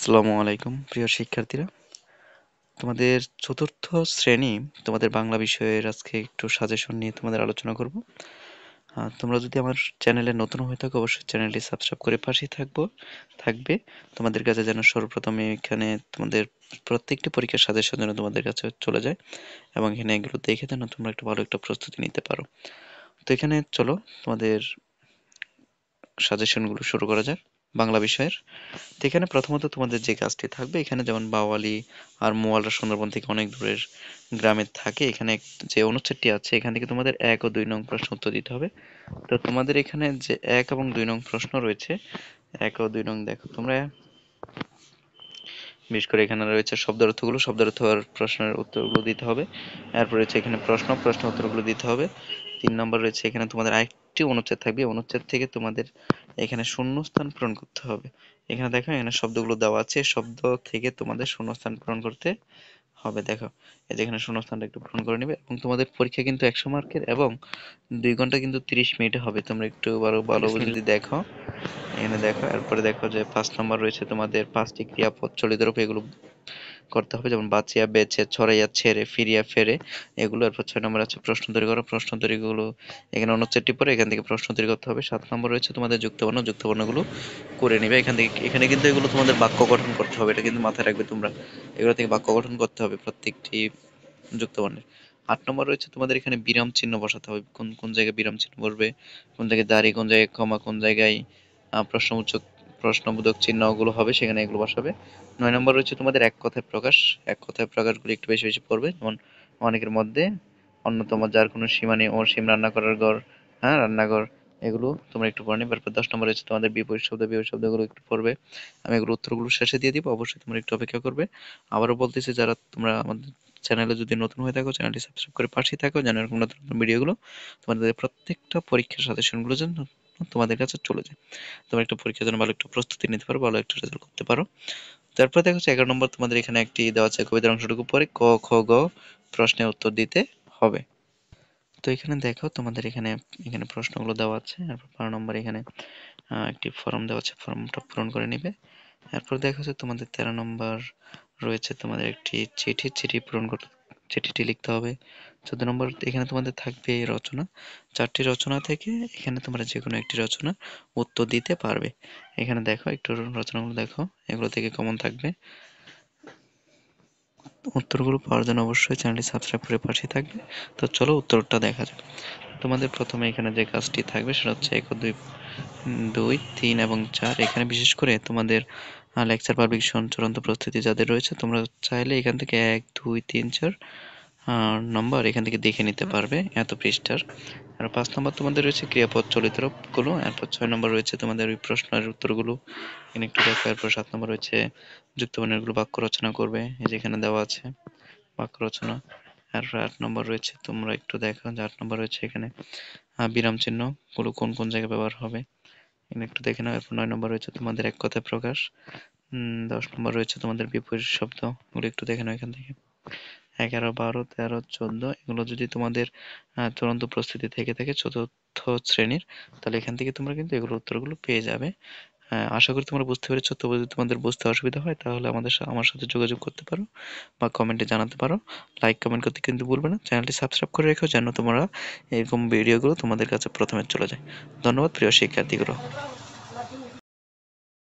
আসসালামু আলাইকুম প্রিয় শিক্ষার্থীরা, তোমাদের চতুর্থ শ্রেণী তোমাদের বাংলা বিষয়ের আজকে একটু সাজেশন নিয়ে তোমাদের আলোচনা করব। তোমরা যদি আমার চ্যানেলে নতুন হয়ে থাকো অবশ্যই চ্যানেলটি সাবস্ক্রাইব করে পাশেই থাকবে। তোমাদের কাছে যেন সর্বপ্রথমে এখানে তোমাদের প্রত্যেকটি পরীক্ষার সাজেশন যেন তোমাদের কাছে চলে যায় এবং এখানে এগুলো দেখে যেন তোমরা একটু ভালো একটা প্রস্তুতি নিতে পারো। তো এখানে চলো তোমাদের সাজেশনগুলো শুরু করা যাক বাংলা বিষয়ের। তো এখানে প্রথমত তোমাদের যে কাজটি থাকবে, এখানে যেমন বাওয়ালি আর মোয়ালরা সুন্দরবন থেকে অনেক দূরের গ্রামে থাকে, এখানে যে অনুচ্ছেদটি আছে এখান থেকে তোমাদের ১ ও ২ নং প্রশ্ন উত্তর দিতে হবে। তো তোমাদের এখানে যে ১ এবং ২ নং প্রশ্ন রয়েছে, ১ ও ২ নং দেখো তোমরা, বিশেষ করে এখানে রয়েছে শব্দের অর্থগুলো, শব্দের অর্থ আর প্রশ্নের উত্তরগুলো দিতে হবে। এরপর রয়েছে এখানে প্রশ্ন উত্তরগুলো দিতে হবে। ৩ নম্বর রয়েছে এখানে তোমাদের আরেকটি অনুচ্ছেদ থাকবে, অনুচ্ছেদ থেকে তোমাদের এখানে শূন্যস্থান পূরণ করতে হবে। এখানে দেখো এখানে শব্দগুলো দেওয়া আছে, শব্দ থেকে তোমাদের শূন্যস্থান পূরণ করতে হবে। দেখো এই যে এখানে শূন্যস্থানটা একটু পূরণ করে নেবে এবং তোমাদের পরীক্ষা কিন্তু ১০০ মার্কের এবং ২ ঘন্টা কিন্তু ৩০ মিনিটে হবে। তোমরা একটু ভালো যদি দেখো, এখানে দেখো, এরপরে দেখো যে ৫ নম্বর রয়েছে তোমাদের ৫টি ক্রিয়াপদ চলিত রূপে, এগুলো করতে হবে, যেমন বাঁচিয়া, বেছে, ছড়াইয়া, ছেড়ে, ফিরিয়া, ফেরে, এগুলো। এরপর ৬ নম্বর আছে প্রশ্ন তৈরি করো, প্রশ্ন তৈরিগুলো এখানে অনুচ্ছেদটি পড়ে এখান থেকে প্রশ্ন তৈরি করতে হবে। ৭ নম্বর রয়েছে তোমাদের যুক্তবর্ণ, যুক্তবর্ণগুলো করে নিবে এখান থেকে। এখানে কিন্তু এগুলো তোমাদের বাক্য গঠন করতে হবে, এটা কিন্তু মাথায় রাখবে তোমরা, এগুলো থেকে বাক্য গঠন করতে হবে প্রত্যেকটি যুক্তবর্ণের। ৮ নম্বর রয়েছে তোমাদের এখানে বিরাম চিহ্ন বসাতে হবে, কোন কোন জায়গায় বিরাম চিহ্ন বসবে, কোন জায়গায় দাঁড়ি, কোন জায়গায় কমা, কোন জায়গায় প্রশ্নবোধক চিহ্নগুলো হবে সেখানে এগুলো বসাবে। ৯ নম্বর রয়েছে তোমাদের এক কথায় প্রকাশ, এক কথায় প্রকাশগুলো একটু বেশি বেশি পড়বে, যেমন অনেকের মধ্যে অন্যতম, যার কোনো সীমা নেই, অসীম, রান্না করার ঘর, হ্যাঁ রান্নাঘর, এগুলো তোমরা একটু পড়ে নিবে। তারপর ১০ নম্বর রয়েছে তোমাদের বিপরীত শব্দগুলো একটু পড়বে। আমি এগুলো উত্তরগুলো শেষে দিয়ে দিব, অবশ্যই তোমরা একটু অপেক্ষা করবে। আবারও বলতেছি, যারা তোমরা আমাদের চ্যানেলে যদি নতুন হয়ে থাকো চ্যানেলটি সাবস্ক্রাইব করে পাশেই থাকো, যেন এরকম নতুন নতুন ভিডিওগুলো তোমাদের প্রত্যেকটা পরীক্ষার সাজেশনগুলো যেন তোমাদের কাছে চলে যায়, তোমরা একটা পরীক্ষার জন্য ভালো একটা প্রস্তুতি নিতে পারো, ভালো একটা রেজাল্ট করতে পারো। তারপরে দেখা যাচ্ছে ১১ নম্বর তোমাদের এখানে একটি দেওয়া আছে কবিতার অংশটুকু পরে ক, খ, গ প্রশ্নের উত্তর দিতে হবে। তো এখানে দেখো তোমাদের এখানে এখানে প্রশ্নগুলো দেওয়া আছে। এরপর ১২ নম্বর এখানে একটি ফর্ম দেওয়া আছে, ফর্মটা পূরণ করে নিবে। এরপর দেখা যাচ্ছে তোমাদের ১৩ নম্বর রয়েছে তোমাদের একটি চিঠি পূরণ করতে, চিঠিটি লিখতে হবে। ১৪ নম্বর এখানে তোমাদের থাকবে রচনা, ৪টি রচনা থেকে এখানে তোমরা যে কোনো একটি রচনা উত্তর দিতে পারবে। এখানে দেখো একটু রচনাগুলো দেখো, এগুলো থেকে কমন থাকবে। উত্তরগুলো পাওয়ার জন্য অবশ্যই চ্যানেলটি সাবস্ক্রাইব করে পাশে থাকবে। তো চলো উত্তরটা দেখা যাক। তোমাদের প্রথমে এখানে যে কাজটি থাকবে সেটা হচ্ছে ১ ও ২, ৩ এবং ৪। এখানে বিশেষ করে তোমাদের লেকচার পাবলিকেশন চূড়ান্ত প্রস্তুতি যাদের রয়েছে, তোমরা চাইলে এখান থেকে ১, ২, ৩, ৪ নম্বর এখান থেকে দেখে নিতে পারবে এত পৃষ্ঠার। আর ৫ নম্বর তোমাদের রয়েছে ক্রিয়াপদ চলিত রূপগুলো। এরপর ৬ নম্বর রয়েছে তোমাদের ওই প্রশ্নের উত্তরগুলো, এখানে একটু দেখো। এরপর ৭ নম্বর রয়েছে যুক্তবর্ণেরগুলো, বাক্য রচনা করবে, এই যে এখানে দেওয়া আছে বাক্য রচনা। এরপর ৮ নম্বর রয়েছে, তোমরা একটু দেখো যে ৮ নম্বর রয়েছে এখানে বিরাম চিহ্নগুলো কোন কোন জায়গায় ব্যবহার হবে, এখানে একটু দেখে নাও। এরপর ৯ নম্বর রয়েছে তোমাদের এক কথায় প্রকাশ। ১০ নম্বর রয়েছে তোমাদের বিপরীত শব্দ, ওগুলো একটু দেখে নাও এখান থেকে। ১১, ১২, ১৩, ১৪ এগুলো যদি তোমাদের চূড়ান্ত প্রস্তুতি থেকে থাকে চতুর্থ শ্রেণীর, তাহলে এখান থেকে তোমরা কিন্তু এগুলোর উত্তরগুলো পেয়ে যাবে। আশা করি তোমরা বুঝতে পেরেছো। তবে যদি তোমাদের বুঝতে অসুবিধা হয় তাহলে আমার সাথে যোগাযোগ করতে পারো বা কমেন্টে জানাতে পারো। লাইক কমেন্ট করতে কিন্তু ভুলবে না। চ্যানেলটি সাবস্ক্রাইব করে রেখো যেন তোমরা এরকম ভিডিওগুলো তোমাদের কাছে প্রথমে চলে যায়। ধন্যবাদ প্রিয় শিক্ষার্থীগুলো।